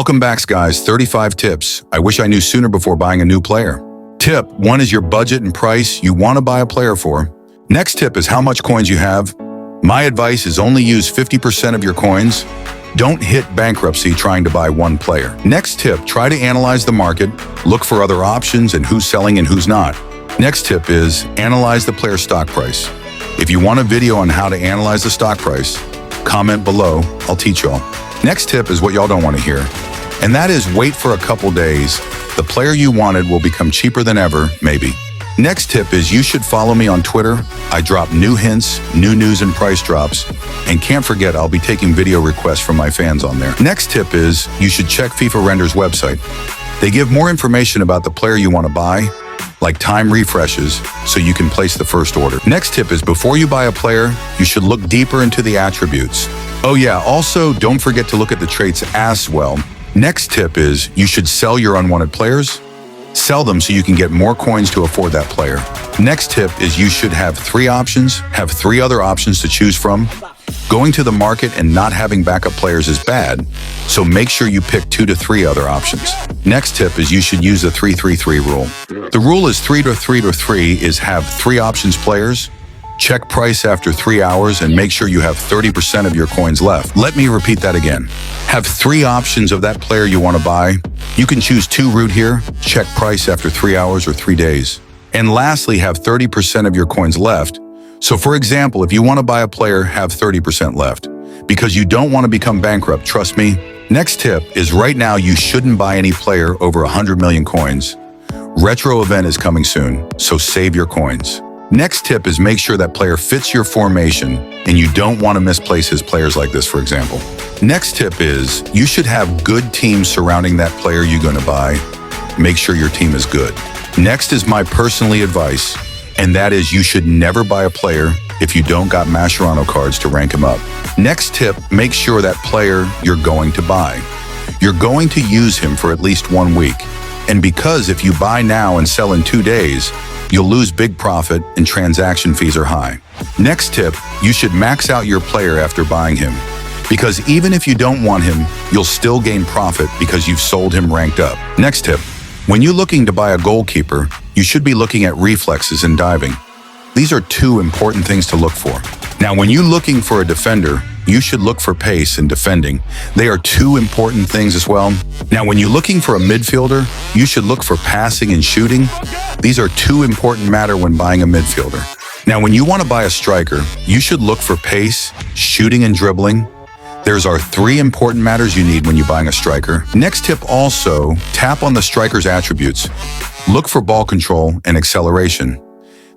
Welcome back, guys. 35 tips I wish I knew sooner before buying a new player. Tip 1 is your budget and price you want to buy a player for. Next tip is how much coins you have. My advice is only use 50% of your coins. Don't hit bankruptcy trying to buy one player. Next tip, try to analyze the market, look for other options and who's selling and who's not. Next tip is analyze the player's stock price. If you want a video on how to analyze the stock price, comment below, I'll teach y'all. Next tip is what y'all don't want to hear, and that is wait for a couple days. The player you wanted will become cheaper than ever, maybe. Next tip is you should follow me on Twitter. I drop new hints, new news and price drops, and can't forget I'll be taking video requests from my fans on there. Next tip is you should check FIFA Render's website. They give more information about the player you want to buy, like time refreshes, so you can place the first order. Next tip is before you buy a player, you should look deeper into the attributes. Oh yeah, also don't forget to look at the traits as well. Next tip is you should sell your unwanted players. Sell them so you can get more coins to afford that player. Next tip is you should have 3 options, have 3 other options to choose from. Going to the market and not having backup players is bad, so make sure you pick 2 to 3 other options. Next tip is you should use the 3-3-3 rule. The rule is 3-3-3 is have 3 options players, check price after 3 hours and make sure you have 30% of your coins left. Let me repeat that again. Have 3 options of that player you want to buy. You can choose 2 route here, check price after 3 hours or 3 days. And lastly, have 30% of your coins left. So for example, if you want to buy a player, have 30% left. Because you don't want to become bankrupt, trust me. Next tip is right now you shouldn't buy any player over 100 million coins. Retro event is coming soon, so save your coins. Next tip is make sure that player fits your formation and you don't want to misplace his players like this, for example. Next tip is you should have good teams surrounding that player you're going to buy. Make sure your team is good. Next is my personal advice, and that is you should never buy a player if you don't got Mascherano cards to rank him up. Next tip, make sure that player you're going to buy. You're going to use him for at least 1 week. And because if you buy now and sell in 2 days, you'll lose big profit and transaction fees are high. Next tip, you should max out your player after buying him. Because even if you don't want him, you'll still gain profit because you've sold him ranked up. Next tip, when you're looking to buy a goalkeeper, you should be looking at reflexes and diving. These are 2 important things to look for. Now, when you're looking for a defender, you should look for pace and defending. They are 2 important things as well. Now, when you're looking for a midfielder, you should look for passing and shooting. These are 2 important matter when buying a midfielder. Now, when you want to buy a striker, you should look for pace, shooting and dribbling. There's our 3 important matters you need when you're buying a striker. Next tip also, tap on the striker's attributes. Look for ball control and acceleration.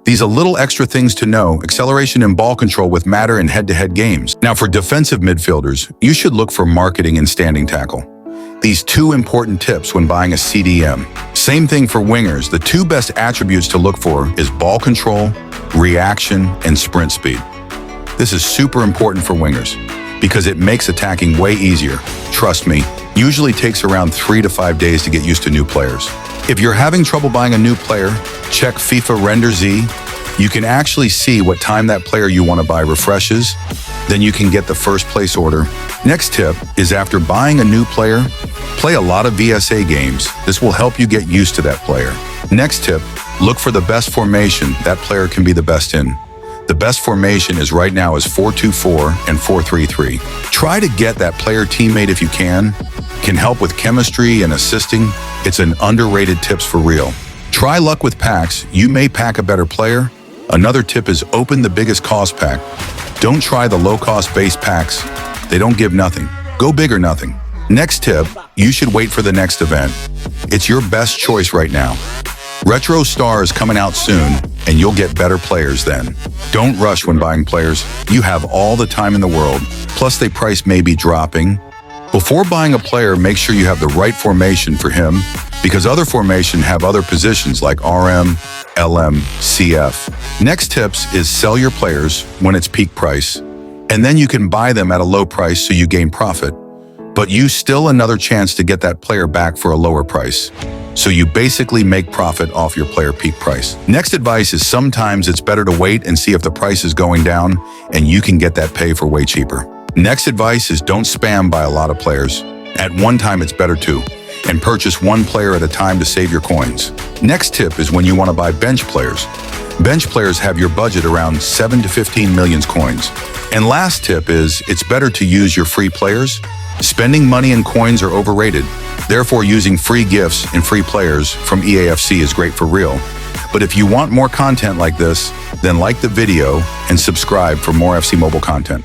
These are little extra things to know. Acceleration and ball control with matter in head-to-head games. Now for defensive midfielders, you should look for marketing and standing tackle. These 2 important tips when buying a CDM. Same thing for wingers. The 2 best attributes to look for is ball control, reaction, and sprint speed. This is super important for wingers because it makes attacking way easier. Trust me, usually takes around 3 to 5 days to get used to new players. If you're having trouble buying a new player, check FIFA Render Z. You can actually see what time that player you want to buy refreshes. Then you can get the first place order. Next tip is after buying a new player, play a lot of VSA games. This will help you get used to that player. Next tip, look for the best formation that player can be the best in. The best formation is right now is 4-2-4 and 4-3-3. Try to get that player teammate if you can help with chemistry and assisting. It's an underrated tips for real. Try luck with packs. You may pack a better player. Another tip is open the biggest cost pack. Don't try the low-cost base packs. They don't give nothing. Go big or nothing. Next tip, you should wait for the next event. It's your best choice right now. Retro Star is coming out soon, and you'll get better players then. Don't rush when buying players. You have all the time in the world, plus the price may be dropping. Before buying a player, make sure you have the right formation for him, because other formation have other positions like RM, LM, CF. Next tips is sell your players when it's peak price, and then you can buy them at a low price so you gain profit. But you still another chance to get that player back for a lower price. So you basically make profit off your player peak price. Next advice is sometimes it's better to wait and see if the price is going down and you can get that pay for way cheaper. Next advice is don't spam buy a lot of players. At one time, it's better to, and purchase one player at a time to save your coins. Next tip is when you want to buy bench players. Bench players have your budget around 7 to 15 million coins. And last tip is, it's better to use your free players. Spending money and coins are overrated. Therefore, using free gifts and free players from EAFC is great for real. But if you want more content like this, then like the video and subscribe for more FC Mobile content.